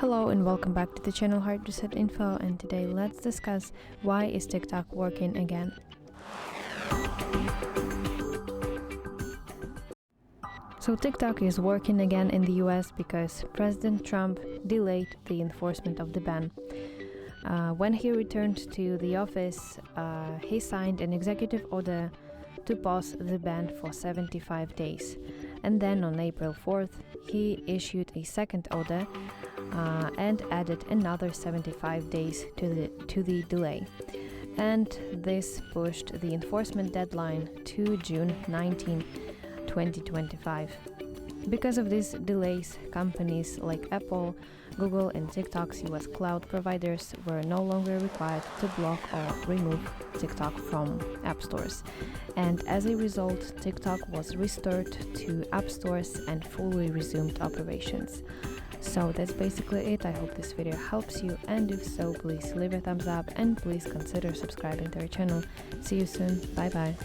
Hello and welcome back to the channel HardReset.Info, and today let's discuss why is TikTok working again. So TikTok is working again in the US because President Trump delayed the enforcement of the ban. When he returned to the office, he signed an executive order to pause the ban for 75 days. And then on April 4th, he issued a second order and added another 75 days to the delay. And this pushed the enforcement deadline to June 19, 2025. Because of these delays, companies like Apple, Google, and TikTok's US cloud providers were no longer required to block or remove TikTok from app stores. And as a result, TikTok was restored to app stores and fully resumed operations. So that's basically it. I hope this video helps you, and if so, please leave a thumbs up and please consider subscribing to our channel. See you soon. Bye bye.